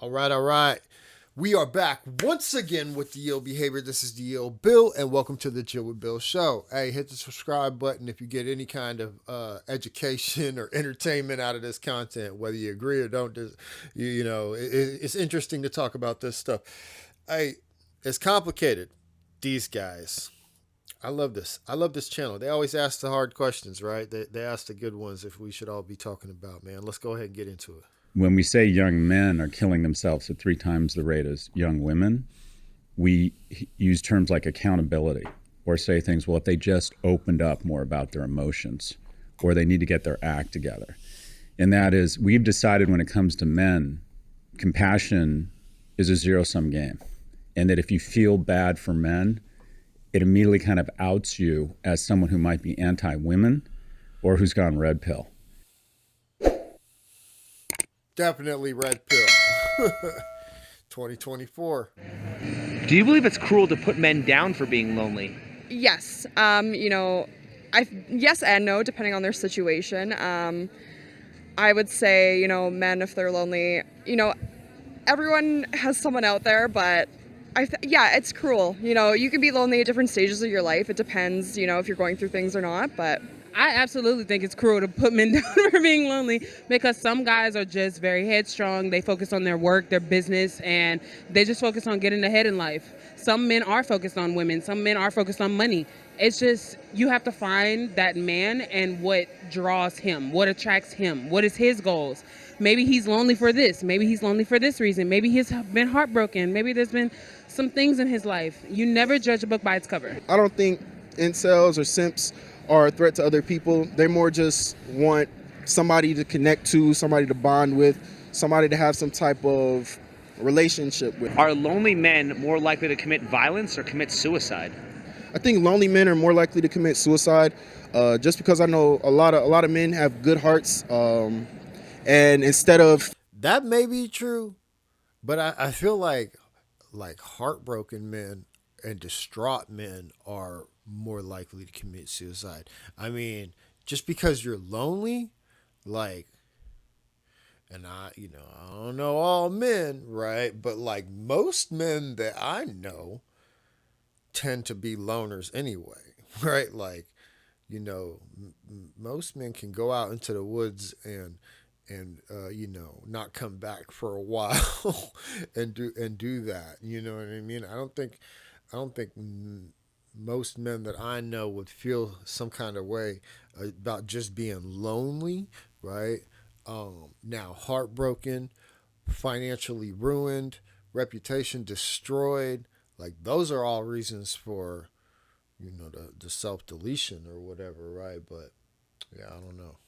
All right, all right. We are back once again with the Yield Behavior. This is the Yield Bill, and welcome to the Chill with Bill show. Hey, hit the subscribe button if you get any kind of education or entertainment out of this content, whether you agree or don't. It's interesting to talk about this stuff. Hey, it's complicated. These guys. I love this. I love this channel. They always ask the hard questions, right? They ask the good ones if we should all be talking about, man. Let's go ahead and get into it. When we say young men are killing themselves at 3 times the rate as young women, we use terms like accountability or say things, well, if they just opened up more about their emotions or they need to get their act together. And that is, we've decided when it comes to men, compassion is a zero-sum game. And that if you feel bad for men, it immediately kind of outs you as someone who might be anti-women or who's gone red pill. Definitely red pill. 2024. Do you believe it's cruel to put men down for being lonely? Yes. Yes and no, depending on their situation. I would say, men, if they're lonely, everyone has someone out there, but it's cruel. You can be lonely at different stages of your life. It depends, if you're going through things or not, but I absolutely think it's cruel to put men down for being lonely because some guys are just very headstrong. They focus on their work, their business, and they just focus on getting ahead in life. Some men are focused on women. Some men are focused on money. It's just you have to find that man and what draws him, what attracts him, what is his goals. Maybe he's lonely for this. Maybe he's lonely for this reason. Maybe he's been heartbroken. Maybe there's been some things in his life. You never judge a book by its cover. I don't think incels or simps are a threat to other people. They more just want somebody to connect to, somebody to bond with, somebody to have some type of relationship with. Are lonely men more likely to commit violence or commit suicide? I think lonely men are more likely to commit suicide, just because I know a lot of men have good hearts, and instead of that may be true, but I feel like heartbroken men and distraught men are more likely to commit suicide. I mean, just because you're lonely, and I don't know all men, right? But most men that I know tend to be loners anyway, right? Most men can go out into the woods and not come back for a while and do that. You know what I mean? I don't think most men that I know would feel some kind of way about just being lonely, right? Now heartbroken, financially ruined, reputation destroyed, those are all reasons for, the self-deletion or whatever, right? But yeah, I don't know.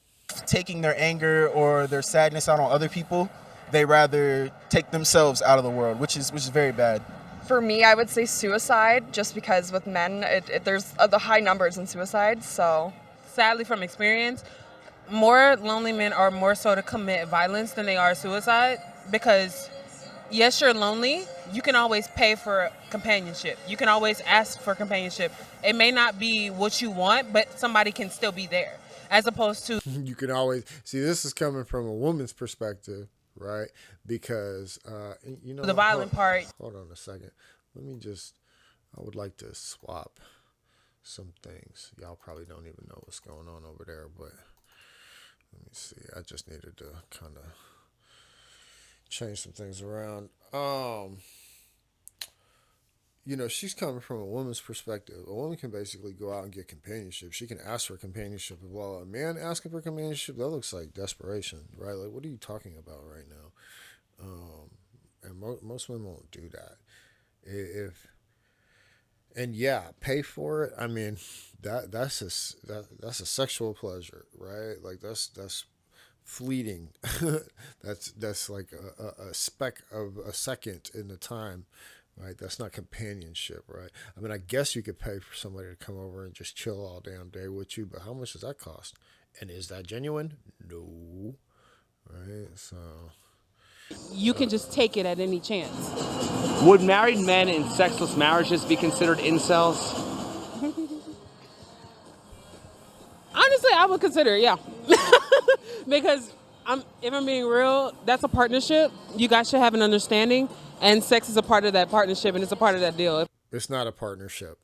taking their anger or their sadness out on other people, they rather take themselves out of the world, which is very bad. for me, I would say suicide, just because with men, there's the high numbers in suicide, so. Sadly, from experience, more lonely men are more so to commit violence than they are suicide, because yes, you're lonely, you can always pay for companionship. You can always ask for companionship. It may not be what you want, but somebody can still be there, as opposed to... You can always... See, this is coming from a woman's perspective, right? Because, the violent part. Hold on a second. I would like to swap some things. Y'all probably don't even know what's going on over there, but let me see. I just needed to kind of change some things around. She's coming from a woman's perspective. A woman can basically go out and get companionship. She can ask for companionship as well. A man asking for companionship, that looks like desperation, right? Like, what are you talking about right now? And most women won't do that. Pay for it. I mean, that's a sexual pleasure, right? Like that's fleeting. that's like a speck of a second in the time, right? That's not companionship, right? I mean, I guess you could pay for somebody to come over and just chill all damn day with you, but how much does that cost? And is that genuine? No, right? So You can just take it at any chance. Would married men in sexless marriages be considered incels? Honestly, I would consider it, yeah. Because If I'm being real, that's a partnership. You guys should have an understanding, and sex is a part of that partnership, and it's a part of that deal. It's not a partnership.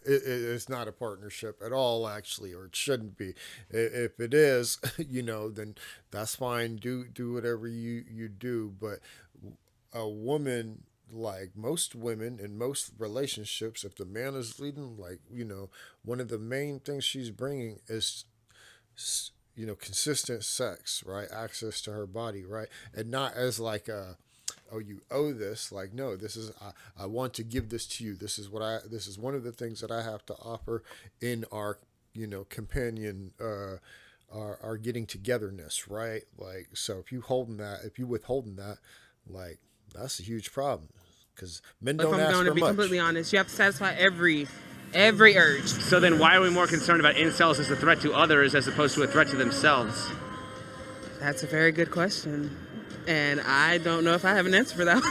It's not a partnership at all, actually, or it shouldn't be. If it is, then that's fine. Do whatever you do. But a woman, like most women in most relationships, if the man is leading, one of the main things she's bringing is consistent sex, right? Access to her body, right? And not as like oh, you owe this. Like, no, this is, I want to give this to you. This is one of the things that I have to offer in our, companion, our getting togetherness, right? Like, so if you withholding that, like, that's a huge problem because men don't ask for much. If I'm going to be completely honest, you have to satisfy every urge. So then why are we more concerned about incels as a threat to others as opposed to a threat to themselves? That's a very good question. And I don't know if I have an answer for that.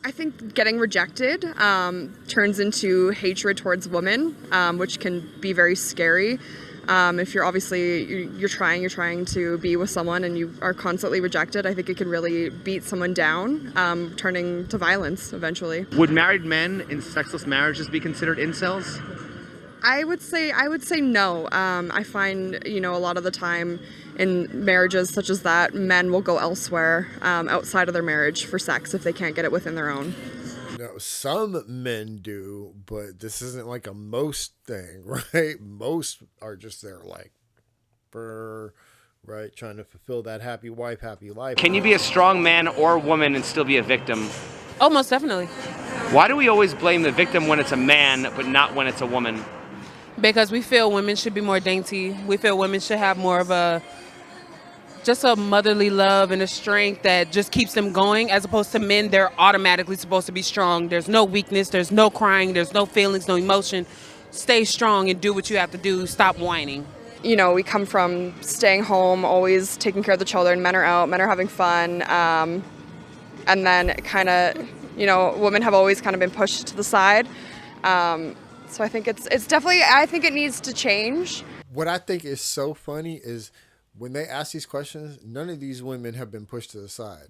I think getting rejected turns into hatred towards women, which can be very scary. If you're trying to be with someone and you are constantly rejected, I think it can really beat someone down, turning to violence eventually. Would married men in sexless marriages be considered incels? I would say no. I find, a lot of the time in marriages such as that, men will go elsewhere outside of their marriage for sex if they can't get it within their own. No, some men do, but this isn't like a most thing, right? Most are just there like, right, trying to fulfill that happy wife, happy life. Can you be a strong man or woman and still be a victim? Oh, most definitely. Why do we always blame the victim when it's a man, but not when it's a woman? Because we feel women should be more dainty. We feel women should have more of just a motherly love and a strength that just keeps them going, as opposed to men. They're automatically supposed to be strong. There's no weakness, there's no crying, there's no feelings, no emotion. Stay strong and do what you have to do. Stop whining. We come from staying home, always taking care of the children. Men are out, men are having fun. And then kind of, women have always kind of been pushed to the side. So I think it's definitely, I think it needs to change. What I think is so funny is when they ask these questions, none of these women have been pushed to the side.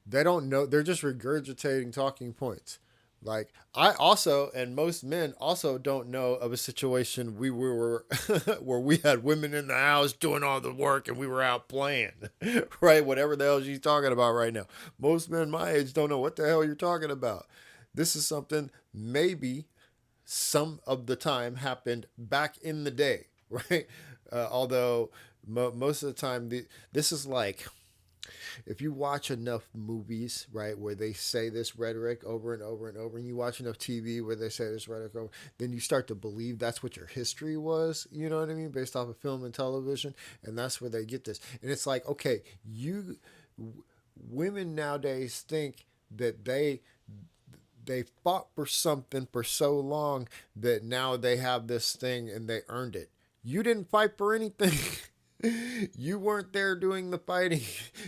They don't know. They're just regurgitating talking points. Like, I also, and most men also don't know of a situation we were where we had women in the house doing all the work and we were out playing, right? Whatever the hell she's talking about right now. Most men my age don't know what the hell you're talking about. This is something maybe some of the time happened back in the day, right? Although most of the time, this is like, if you watch enough movies, right, where they say this rhetoric over and over and over, and you watch enough TV where they say this rhetoric over, then you start to believe that's what your history was, you know what I mean, based off of film and television, and that's where they get this. And it's like, okay, women nowadays think that they fought for something for so long that now they have this thing and they earned it. You didn't fight for anything. You weren't there doing the fighting.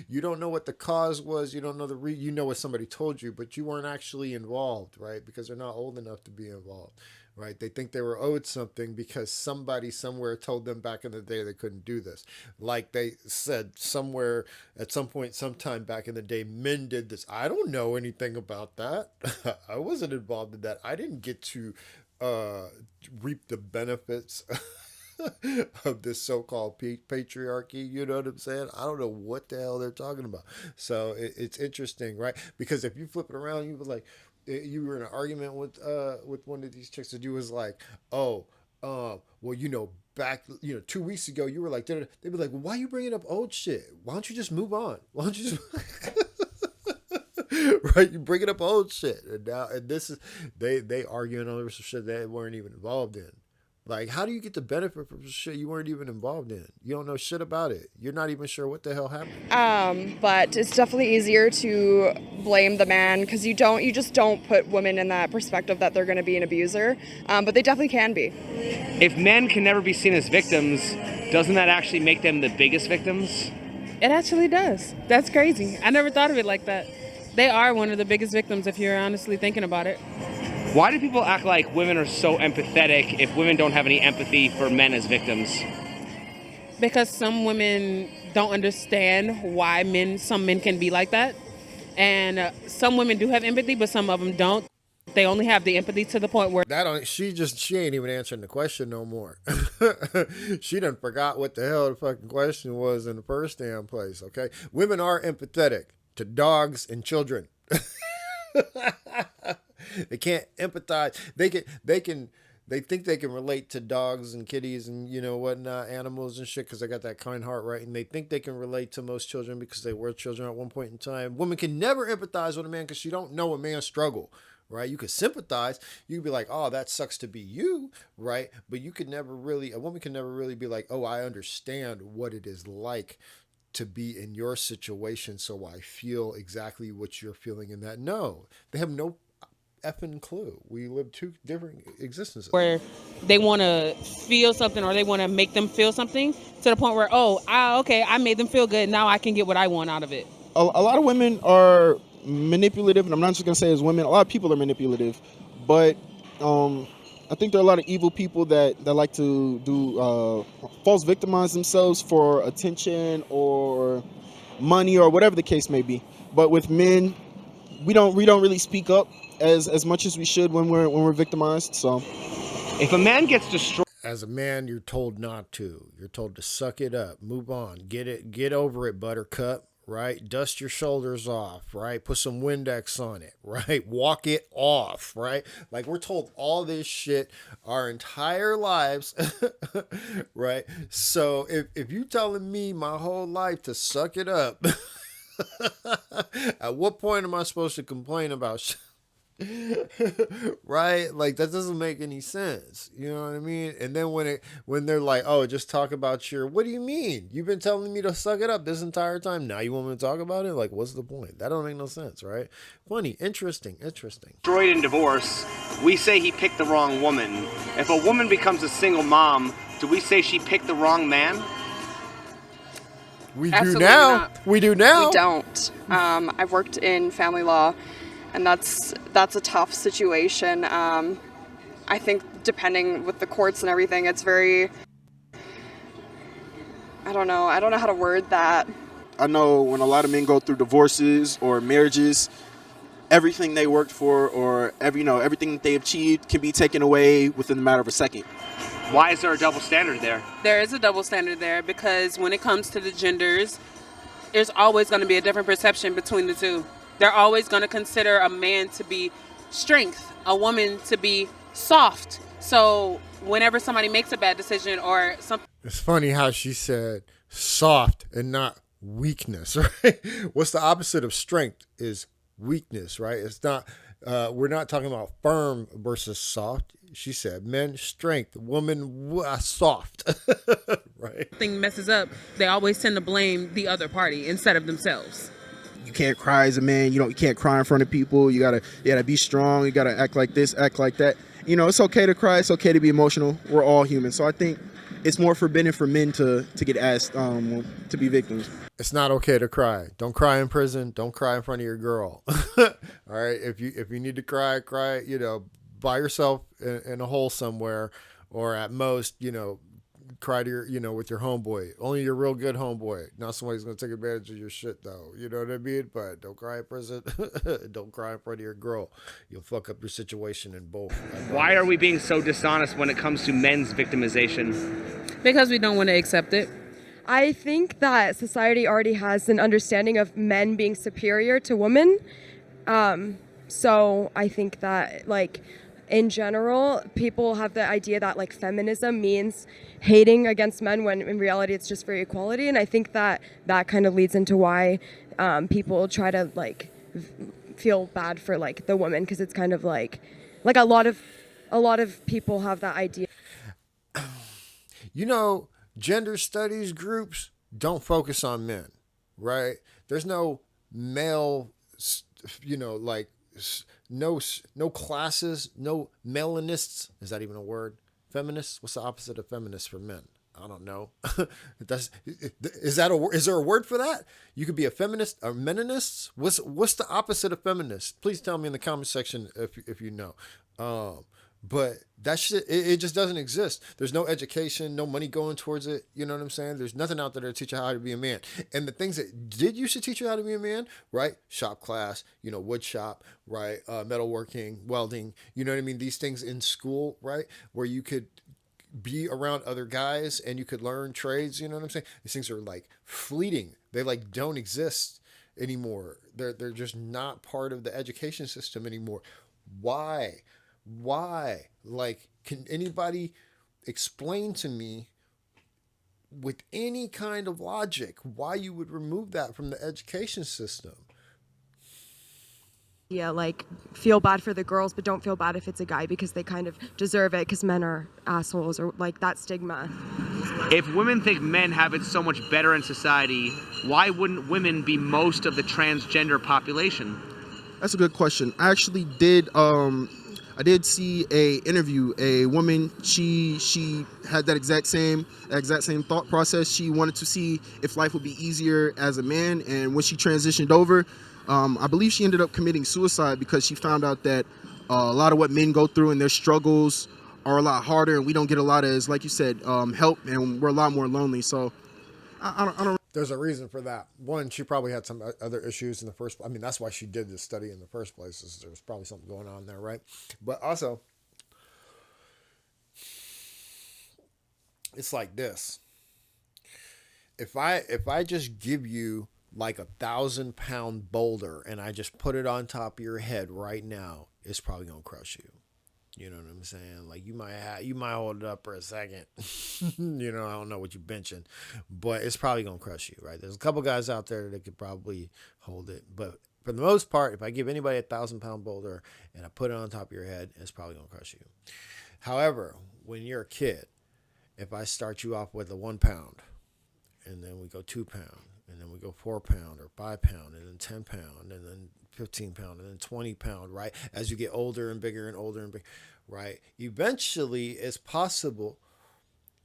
You don't know what the cause was. You don't know you know what somebody told you, but you weren't actually involved, right? Because they're not old enough to be involved, right? They think they were owed something because somebody somewhere told them back in the day they couldn't do this. Like they said somewhere at some point, sometime back in the day, men did this. I don't know anything about that. I wasn't involved in that. I didn't get to reap the benefits of this so-called patriarchy, you know what I'm saying? I don't know what the hell they're talking about. So it's interesting, right? Because if you flip it around, you were like, you were in an argument with one of these chicks, and you was like, well, back, 2 weeks ago, you were like, they'd be like, well, why are you bringing up old shit? Why don't you just move on? Why don't you just right? You bringing up old shit, and now, and this is they arguing over some shit they weren't even involved in. Like, how do you get the benefit from shit you weren't even involved in? You don't know shit about it. You're not even sure what the hell happened. But it's definitely easier to blame the man because you just don't put women in that perspective that they're going to be an abuser. But they definitely can be. If men can never be seen as victims, doesn't that actually make them the biggest victims? It actually does. That's crazy. I never thought of it like that. They are one of the biggest victims if you're honestly thinking about it. Why do people act like women are so empathetic if women don't have any empathy for men as victims? Because some women don't understand why some men can be like that. And some women do have empathy, but some of them don't. They only have the empathy to the point where She ain't even answering the question no more. She done forgot what the hell the fucking question was in the first damn place. Okay, women are empathetic to dogs and children. They can't empathize. They think they can relate to dogs and kitties and, you know, whatnot, animals and shit, because they got that kind heart, right? And they think they can relate to most children because they were children at one point in time. Women can never empathize with a man because you don't know a man's struggle, right? You could sympathize. You could be like, oh, that sucks to be you, right? But a woman can never really be like, oh, I understand what it is like to be in your situation, so I feel exactly what you're feeling in that. No, they have no effing clue. We live two different existences. where they want to feel something or they want to make them feel something to the point where, okay, I made them feel good. Now I can get what I want out of it. A lot of women are manipulative, and I'm not just going to say as women. A lot of people are manipulative, but I think there are a lot of evil people that like to do false victimize themselves for attention or money or whatever the case may be. But with men, we don't really speak up as much as we should when we're victimized. So If a man gets destroyed, As a man, you're told not to. You're told to suck it up, move on, get over it, buttercup, right? Dust your shoulders off, right? Put some Windex on it, right? Walk it off, right? Like, we're told all this shit our entire lives, right? So if you telling me my whole life to suck it up, at what point am I supposed to complain about shit? Right? Like, that doesn't make any sense. You know what I mean? And then when they're like, oh, just talk about what do you mean? You've been telling me to suck it up this entire time. Now you want me to talk about it? Like, what's the point? That don't make no sense, right? Funny, interesting. in divorce, we say he picked the wrong woman. If a woman becomes a single mom, do we say she picked the wrong man? We Absolutely do now. not. We do now. We don't. I've worked in family law, and that's a tough situation. I think depending with the courts and everything, it's very, I don't know how to word that. I know when a lot of men go through divorces or marriages, everything they worked for or everything they achieved can be taken away within the matter of a second. Why is there a double standard there? There is a double standard there because when it comes to the genders, there's always going to be a different perception between the two. They're always going to consider a man to be strength, a woman to be soft. So whenever somebody makes a bad decision or something. It's funny how she said soft and not weakness, right? What's the opposite of strength is weakness, right? It's not, we're not talking about firm versus soft. She said men strength, woman soft, right? Thing messes up, they always tend to blame the other party instead of themselves. You can't cry as a man. You can't cry in front of people. You gotta be strong. You gotta act like this, act like that. It's okay to cry. It's okay to be emotional. We're all human. So I think it's more forbidden for men to get asked to be victims. It's not okay to cry. Don't cry in prison. Don't cry in front of your girl. All right. If you need to cry, by yourself in a hole somewhere, or at most, cry to your, with your homeboy. Only your real good homeboy. Not somebody's gonna take advantage of your shit though. You know what I mean? But don't cry in prison. Don't cry in front of your girl. You'll fuck up your situation in both. Why are we being so dishonest when it comes to men's victimization? Because we don't want to accept it. I think that society already has an understanding of men being superior to women. So I think that, in general, people have the idea that, feminism means hating against men when in reality it's just for equality. And I think that kind of leads into why people try to, feel bad for, the women, because it's kind of like a lot of people have that idea. Gender studies groups don't focus on men, right? There's no male, no classes, no melanists. Is that even a word? Feminists? What's the opposite of feminists for men? I don't know. Is there a word for that? You could be a feminist or meninists. What's the opposite of feminist? Please tell me in the comment section if you know. But that shit, it just doesn't exist. There's no education, no money going towards it. You know what I'm saying? There's nothing out there to teach you how to be a man. And the things that did used to teach you how to be a man, right? Shop class, wood shop, right? Metalworking, welding, you know what I mean? These things in school, right? Where you could be around other guys and you could learn trades, you know what I'm saying? These things are like fleeting. They like don't exist anymore. They're just not part of the education system anymore. Why? Why? Like, can anybody explain to me with any kind of logic why you would remove that from the education system? Yeah, like feel bad for the girls, but don't feel bad if it's a guy because they kind of deserve it because men are assholes or like that stigma. If women think men have it so much better in society, why wouldn't women be most of the transgender population? That's a good question. I actually did I did see a interview. A woman, she had that exact same thought process. She wanted to see if life would be easier as a man, and when she transitioned over, I believe she ended up committing suicide because she found out that a lot of what men go through and their struggles are a lot harder, and we don't get a lot of, like you said, help, and we're a lot more lonely. So I don't. There's a reason for that. One, she probably had some other issues in the first. I mean, that's why she did this study in the first place. Is there was probably something going on there, right? But also, it's like this. If I just give you like 1,000-pound boulder and I just put it on top of your head right now, it's probably gonna crush you. You know what I'm saying? Like you might hold it up for a second. I don't know what you're benching, but it's probably gonna crush you, right? There's a couple guys out there that could probably hold it, but for the most part, if I give anybody a 1,000-pound boulder and I put it on top of your head, it's probably gonna crush you. However, when you're a kid, if I start you off with a 1 pound, and then we go 2 pound, and then we go 4 pound or 5 pound, and then 10 pound, and then 15 pound, and then 20 pound, right? As you get older and bigger and older and bigger, right? Eventually, it's possible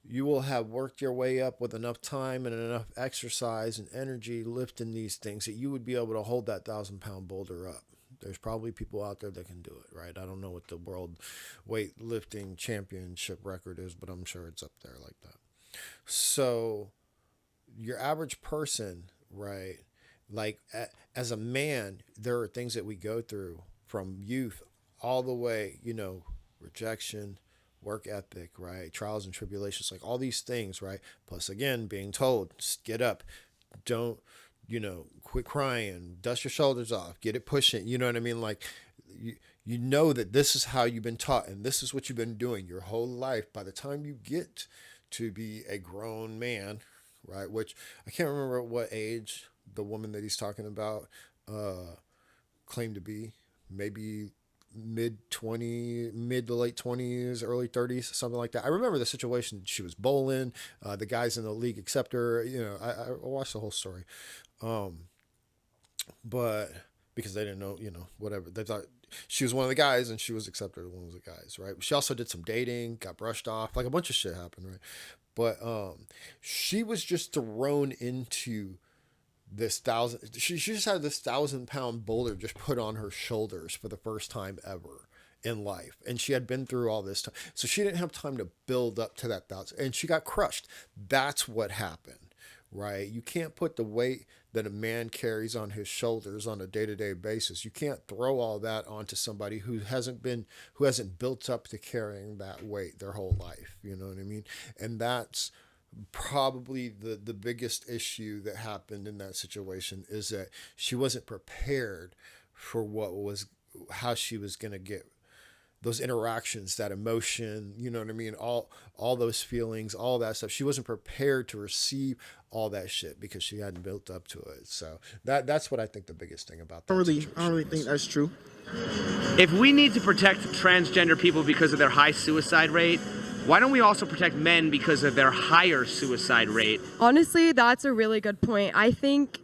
you will have worked your way up with enough time and enough exercise and energy lifting these things that you would be able to hold that 1,000-pound boulder up. There's probably people out there that can do it, right? I don't know what the world weightlifting championship record is, but I'm sure it's up there like that. So your average person, right? Like as a man, there are things that we go through from youth all the way, rejection, work ethic, right? Trials and tribulations, like all these things, right? Plus again, being told, just get up, don't, quit crying, dust your shoulders off, get it pushing. You know what I mean? Like you know that this is how you've been taught and this is what you've been doing your whole life. By the time you get to be a grown man, right? Which I can't remember at what age the woman that he's talking about claimed to be, maybe mid to late 20s, early 30s, something like that. I remember the situation. She was bowling. The guys in the league accept her. I watched the whole story. But because they didn't know, whatever. They thought she was one of the guys and she was accepted as one of the guys, right? She also did some dating, got brushed off. Like a bunch of shit happened, right? But she was just thrown into this she just had this 1,000-pound boulder just put on her shoulders for the first time ever in life, and she had been through all this time, so she didn't have time to build up to that 1,000, and she got crushed. That's what happened, right? You can't put the weight that a man carries on his shoulders on a day-to-day basis. You can't throw all that onto somebody who hasn't built up to carrying that weight their whole life. You know what I mean? And that's probably the biggest issue that happened in that situation, is that she wasn't prepared for how she was going to get those interactions, that emotion, you know what I mean? All those feelings, all that stuff. She wasn't prepared to receive all that shit because she hadn't built up to it. So that's what I think the biggest thing about that I don't really think that's true. If we need to protect transgender people because of their high suicide rate, why don't we also protect men because of their higher suicide rate? Honestly, that's a really good point. I think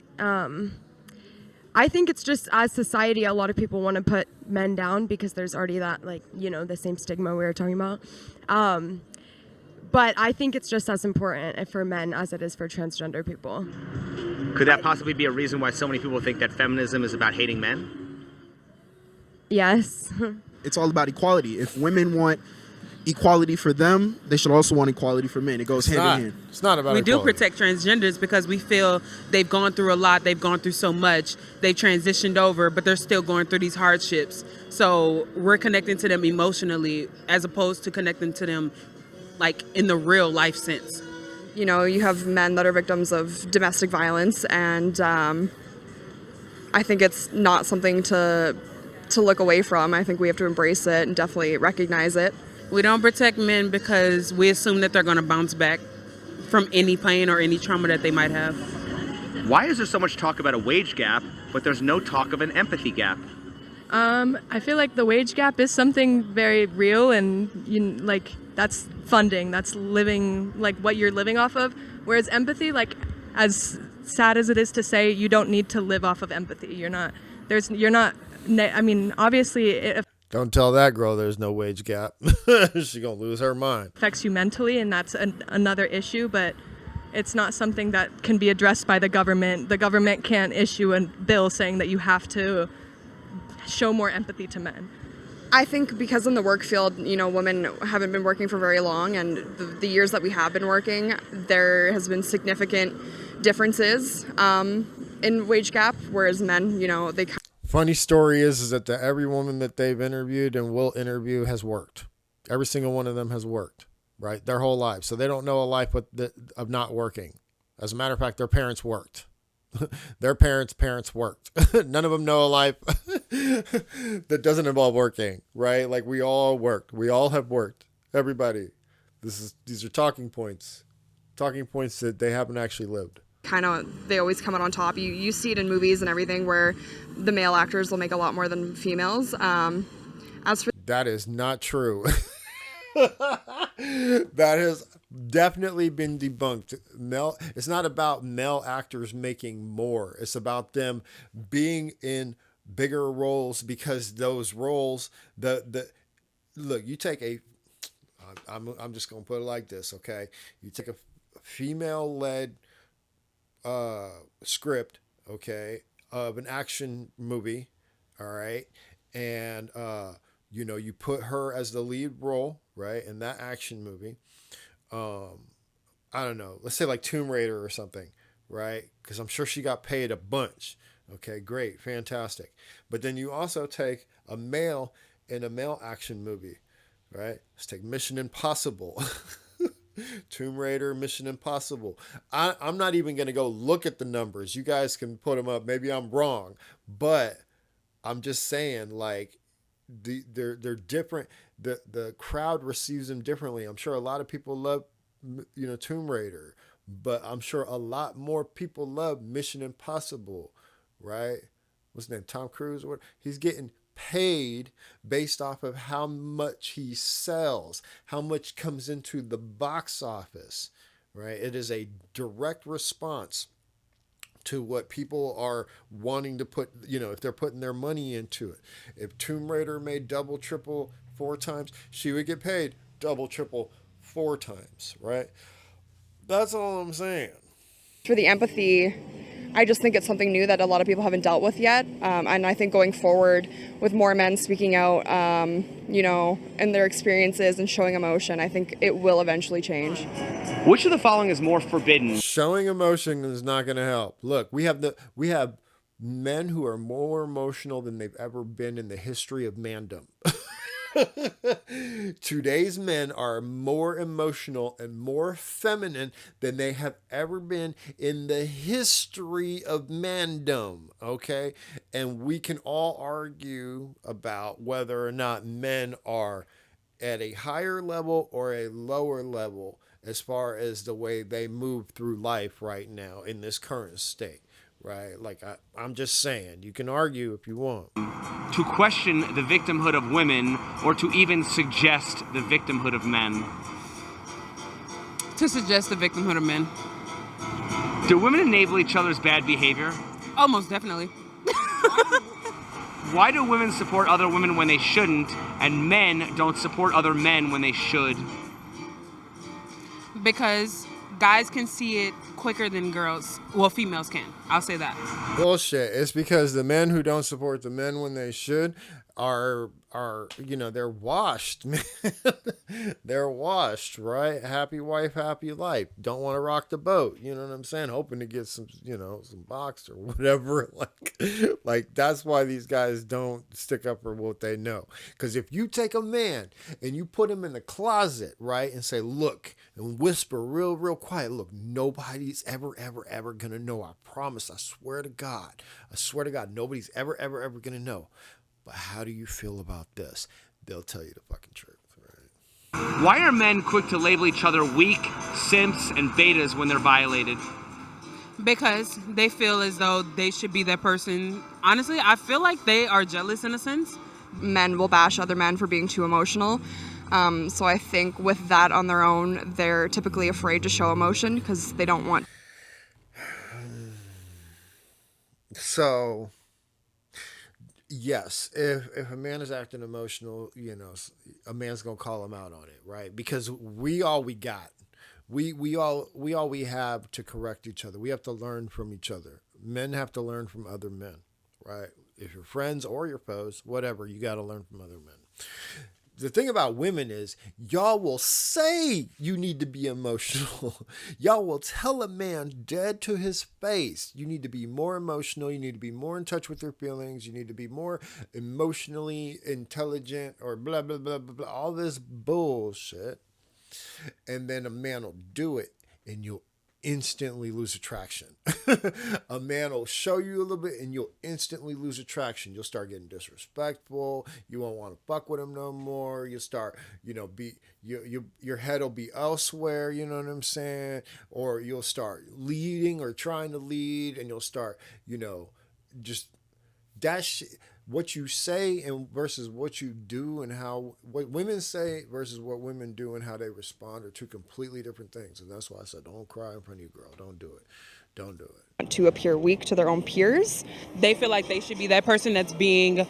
it's just, as society, a lot of people want to put men down because there's already that, the same stigma we were talking about. But I think it's just as important for men as it is for transgender people. Could that possibly be a reason why so many people think that feminism is about hating men? Yes. it's all about equality. If women want equality for them, they should also want equality for men. It goes hand in hand. It's not about We do equality. protect transgenders because we feel they've gone through a lot, they've gone through so much, they've transitioned over, but they're still going through these hardships. So we're connecting to them emotionally as opposed to connecting to them like in the real life sense. You know, you have men that are victims of domestic violence, and I think it's not something to look away from. I think we have to embrace it and definitely recognize it. We don't protect men because we assume that they're going to bounce back from any pain or any trauma that they might have. Why is there so much talk about a wage gap, but there's no talk of an empathy gap? I feel like the wage gap is something very real, and like that's funding, that's living, like what you're living off of. Whereas empathy, like as sad as it is to say, you don't need to live off of empathy. I mean, obviously it Don't tell that girl there's no wage gap. She's going to lose her mind. affects you mentally, and that's another issue, but it's not something that can be addressed by the government. The government can't issue a bill saying that you have to show more empathy to men. I think because in the work field, you know, women haven't been working for very long, and the years that we have been working, there has been significant differences in wage gap, whereas men, you know, they Funny story is that every woman that they've interviewed and will interview has worked. Every single one of them has worked, right? Their whole life. So they don't know a life of not working. As a matter of fact, their parents worked. Their parents worked. None of them know a life that doesn't involve working, right? Like we all worked. We all have worked. Everybody. These are talking points that they haven't actually lived. they always come out on top. You see it in movies and everything where the male actors will make a lot more than females. As for That is not true. That has definitely been debunked. It's not about male actors making more. It's about them being in bigger roles, because those roles, look, you take I'm just gonna put it like this, okay? You take a female-led script, okay, of an action movie, all right, and you put her as the lead role, right, in that action movie. I don't know, let's say like Tomb Raider or something, right? Because I'm sure she got paid a bunch. Okay, great, fantastic. But then you also take a male in a male action movie, right? Let's take Mission Impossible. Tomb Raider, Mission Impossible. I'm not even going to go look at the numbers. You guys can put them up. Maybe I'm wrong, but I'm just saying, like, they're different. The crowd receives them differently. I'm sure a lot of people love, Tomb Raider, but I'm sure a lot more people love Mission Impossible, right? What's his name? Tom Cruise or what? He's getting paid based off of how much he sells, how much comes into the box office, right? It is a direct response to what people are wanting to put, if they're putting their money into it. If Tomb Raider made double, triple, 4 times, she would get paid double, triple, 4 times, right? That's all I'm saying. for the empathy, I just think it's something new that a lot of people haven't dealt with yet. And I think going forward with more men speaking out, in their experiences and showing emotion, I think it will eventually change. Which of the following is more forbidden? Showing emotion is not going to help. Look, we have men who are more emotional than they've ever been in the history of mandom. Today's men are more emotional and more feminine than they have ever been in the history of mandom, okay? And we can all argue about whether or not men are at a higher level or a lower level as far as the way they move through life right now in this current state. Right? Like, I'm just saying, you can argue if you want. To question the victimhood of women or to even suggest the victimhood of men? To suggest the victimhood of men. Do women enable each other's bad behavior? Oh, most definitely. Why do women support other women when they shouldn't, and men don't support other men when they should? Because guys can see it quicker than girls. Well, females can. I'll say that. Bullshit. It's because the men who don't support the men when they should are they're washed, man. They're washed, right? Happy wife, happy life. Don't want to rock the boat, you know what I'm saying? Hoping to get some, some box or whatever. Like that's why these guys don't stick up for what they know. Because if you take a man and you put him in the closet, right, and say, look, and whisper real quiet, look, nobody's ever gonna know. I promise, I swear to God, nobody's ever gonna know. But how do you feel about this? They'll tell you the fucking truth. Right? Why are men quick to label each other weak, simps, and betas when they're violated? Because they feel as though they should be that person. Honestly, I feel like they are jealous in a sense. Men will bash other men for being too emotional. So I think with that on their own, they're typically afraid to show emotion because they don't want. So, yes, if a man is acting emotional, a man's gonna call him out on it, right? Because we got. We all we have to correct each other. We have to learn from each other. Men have to learn from other men, right? If you're friends or your foes, whatever, you got to learn from other men. The thing about women is y'all will say you need to be emotional. Y'all will tell a man dead to his face, you need to be more emotional. You need to be more in touch with your feelings. You need to be more emotionally intelligent or blah, blah, blah, blah, blah, all this bullshit. And then a man will do it and you'll instantly lose attraction. A man will show you a little bit and you'll instantly lose attraction. You'll start getting disrespectful. You won't want to fuck with him no more. You'll start, your head will be elsewhere, you know what I'm saying? Or you'll start leading or trying to lead and you'll start, just that shit. What you say and versus what you do and what women say versus what women do and how they respond are two completely different things. And that's why I said, don't cry in front of your girl. Don't do it. Don't do it. To appear weak to their own peers. They feel like they should be that person that's being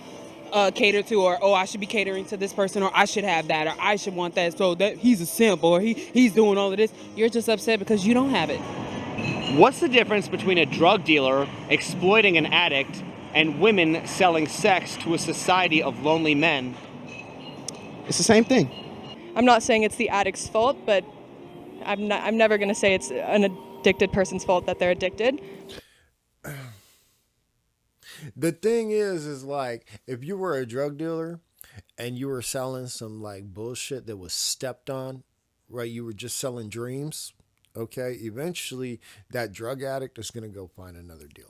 catered to, or I should be catering to this person, or I should have that, or I should want that, so that he's a simp, or he's doing all of this. You're just upset because you don't have it. What's the difference between a drug dealer exploiting an addict and women selling sex to a society of lonely men? It's the same thing. I'm not saying it's the addict's fault, but I'm never going to say it's an addicted person's fault that they're addicted. The thing is like, if you were a drug dealer and you were selling some like bullshit that was stepped on, right? You were just selling dreams. Okay. Eventually that drug addict is going to go find another dealer.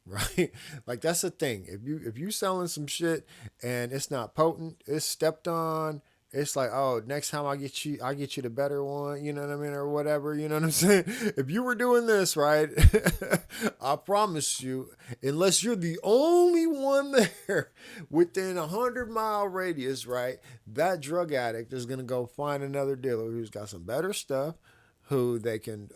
Right? Like that's the thing. If you selling some shit and it's not potent, it's stepped on, it's like, oh, next time I get you the better one, you know what I mean? Or whatever, you know what I'm saying? If you were doing this, right, I promise you, unless you're the only one there within 100-mile radius, right, that drug addict is going to go find another dealer who's got some better stuff, who they can,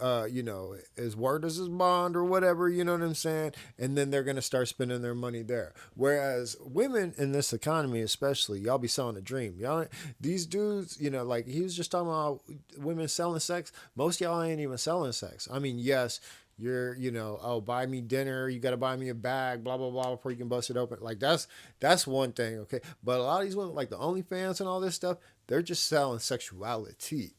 his word is his bond or whatever, you know what I'm saying? And then they're going to start spending their money there. Whereas women in this economy, especially, y'all be selling a dream. Y'all, these dudes, like he was just talking about women selling sex. Most y'all ain't even selling sex. I mean, yes, you're, buy me dinner. You got to buy me a bag, blah, blah, blah, before you can bust it open. Like that's one thing. Okay. But a lot of these women, like the OnlyFans and all this stuff, they're just selling sexuality.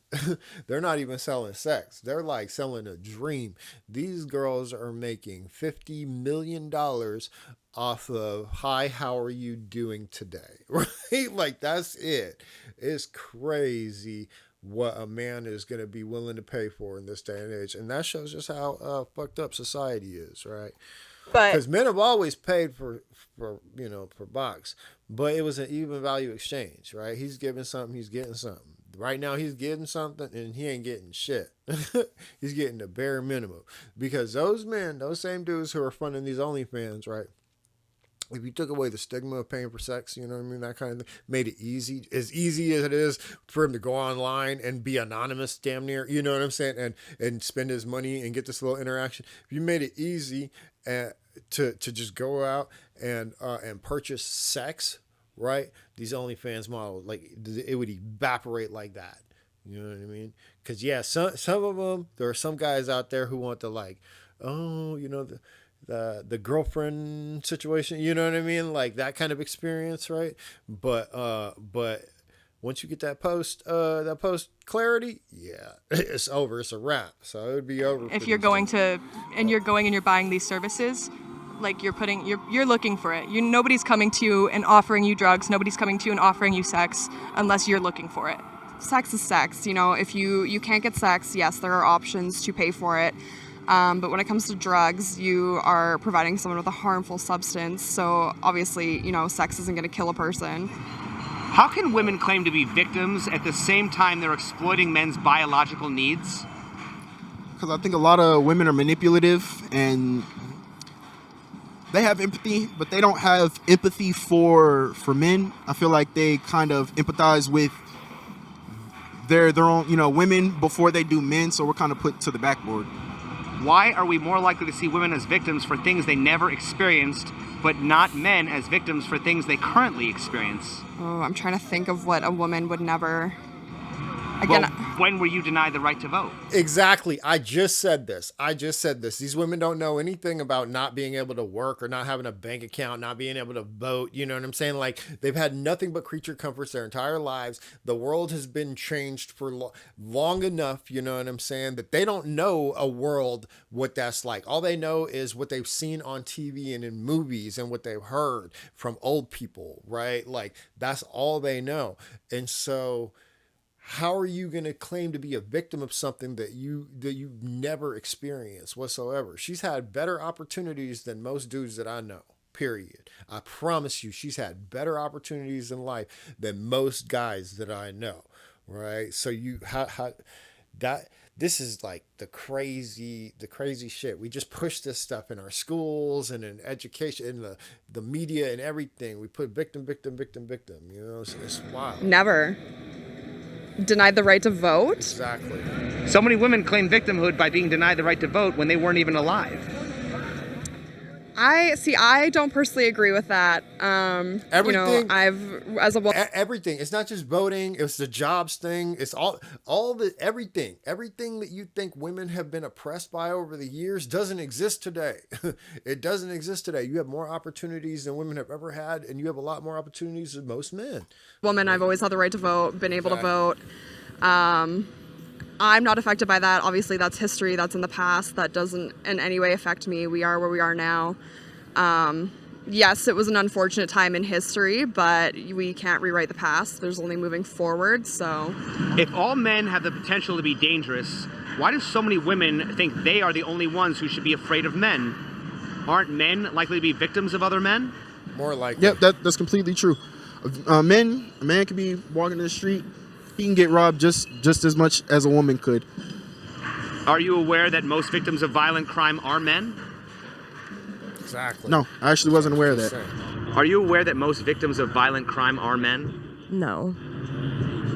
They're not even selling sex. They're like selling a dream. These girls are making $50 million off of, hi, how are you doing today? Right? Like that's it. It's crazy what a man is going to be willing to pay for in this day and age. And that shows just how fucked up society is, right? Because men have always paid for box, but it was an even value exchange, right? He's giving something, he's getting something. Right now he's getting something and he ain't getting shit. He's getting the bare minimum. Because those men, those same dudes who are funding these OnlyFans, right? If you took away the stigma of paying for sex, you know what I mean, that kind of thing, made it easy as it is for him to go online and be anonymous damn near, you know what I'm saying, and spend his money and get this little interaction. If you made it easy to just go out and purchase sex, right? These OnlyFans models, like it would evaporate like that. You know what I mean? Because yeah, some of them, there are some guys out there who want to like, oh, the girlfriend situation, you know what I mean? Like that kind of experience, right? But once you get that post clarity, yeah, it's over. It's a wrap. So it would be over. If you're going to, and you're going and you're buying these services, like you're looking for it. Nobody's coming to you and offering you drugs. Nobody's coming to you and offering you sex unless you're looking for it. Sex is sex. You know, if you can't get sex, yes, there are options to pay for it. But when it comes to drugs, you are providing someone with a harmful substance. So obviously, you know, sex isn't going to kill a person. How can women claim to be victims at the same time they're exploiting men's biological needs? Because I think a lot of women are manipulative and they have empathy, but they don't have empathy for men. I feel like they kind of empathize with their own, you know, women before they do men, so we're kind of put to the backboard. Why are we more likely to see women as victims for things they never experienced, but not men as victims for things they currently experience? Oh, I'm trying to think of what a woman would never. Again, Well, when were you denied the right to vote? Exactly. I just said this. These women don't know anything about not being able to work or not having a bank account, not being able to vote. You know what I'm saying? Like they've had nothing but creature comforts their entire lives. The world has been changed for long enough, you know what I'm saying, that they don't know a world, what that's like. All they know is what they've seen on TV and in movies and what they've heard from old people, right? Like that's all they know. And so how are you going to claim to be a victim of something that you've never experienced whatsoever? She's had better opportunities than most dudes that I know. Period. I promise you, she's had better opportunities in life than most guys that I know. Right? So this is like the crazy shit. We just push this stuff in our schools and in education, in the media and everything. We put victim. You know, it's wild. never denied the right to vote. Exactly. So many women claim victimhood by being denied the right to vote when they weren't even alive. I don't personally agree with that. Everything. As a woman. Everything. It's not just voting. It's the jobs thing. It's everything that you think women have been oppressed by over the years doesn't exist today. It doesn't exist today. You have more opportunities than women have ever had, and you have a lot more opportunities than most men. Woman, I've always had the right to vote, been able to vote. I'm not affected by that. Obviously, that's history. That's in the past. That doesn't in any way affect me. We are where we are now. Yes, it was an unfortunate time in history, but we can't rewrite the past. There's only moving forward, so. If all men have the potential to be dangerous, why do so many women think they are the only ones who should be afraid of men? Aren't men likely to be victims of other men? More likely. Yep, that's completely true. A man could be walking in the street. He can get robbed just as much as a woman could. Are you aware that most victims of violent crime are men? Exactly. No, I actually wasn't aware of that. Are you aware that most victims of violent crime are men? No.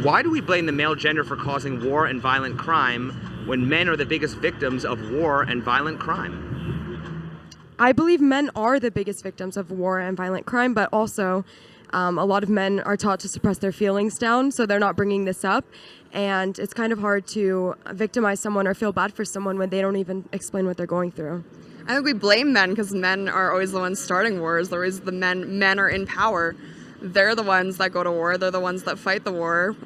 Why do we blame the male gender for causing war and violent crime when men are the biggest victims of war and violent crime? I believe men are the biggest victims of war and violent crime, but also a lot of men are taught to suppress their feelings down, so they're not bringing this up. And it's kind of hard to victimize someone or feel bad for someone when they don't even explain what they're going through. I think we blame men because men are always the ones starting wars. They're always men are in power. They're the ones that go to war. They're the ones that fight the war.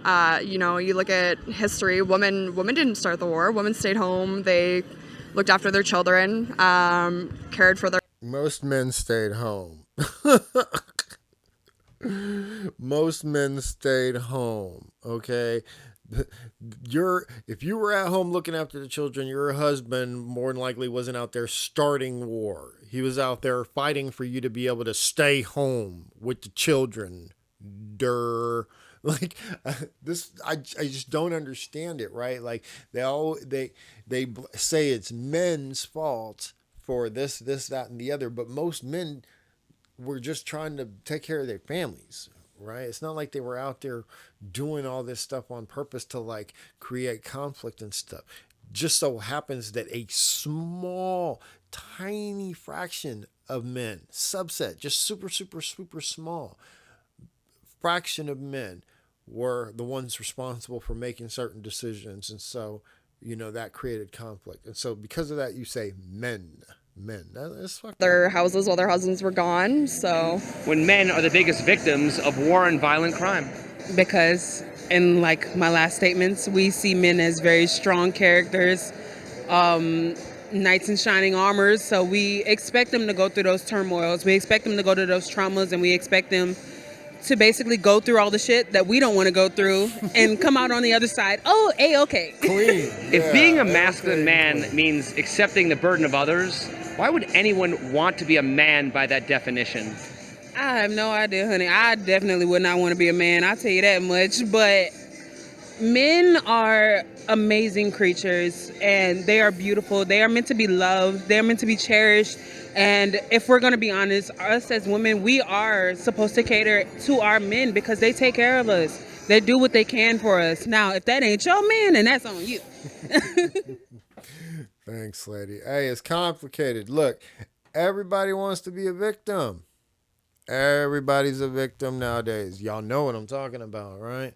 You look at history. Women didn't start the war. Women stayed home. They looked after their children, cared for their. Most men stayed home. Most men stayed home. Okay. If you were at home looking after the children, your husband more than likely wasn't out there starting war. He was out there fighting for you to be able to stay home with the children. Like this, I just don't understand it. Right? Like they say it's men's fault for this, that, and the other, but most men were just trying to take care of their families. Right? It's not like they were out there doing all this stuff on purpose to like create conflict and stuff. Just so happens that a small, tiny fraction of men, subset, just super small fraction of men were the ones responsible for making certain decisions. And so, that created conflict. And so because of that, you say men. men. That's fucked up. Their houses while their husbands were gone. So When men are the biggest victims of war and violent crime. Because in like my last statements, we see men as very strong characters, knights in shining armors. So we expect them to go through those turmoils. We expect them to go to those traumas, and we expect them to basically go through all the shit that we don't want to go through and come out on the other side. Oh, A-okay. Clean. If being a masculine man means accepting the burden of others, why would anyone want to be a man by that definition? I have no idea, honey. I definitely would not want to be a man. I'll tell you that much. But men are amazing creatures, and they are beautiful. They are meant to be loved. They're meant to be cherished. And if we're going to be honest, us as women, we are supposed to cater to our men because they take care of us. They do what they can for us. Now, if that ain't your man, then that's on you. Thanks, lady. Hey, it's complicated. Look, everybody wants to be a victim. Everybody's a victim nowadays. Y'all know what I'm talking about, right?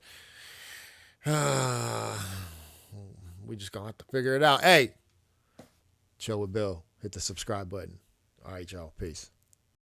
We just gonna have to figure it out. Hey, Chill with Bill. Hit the subscribe button. All right, y'all. Peace.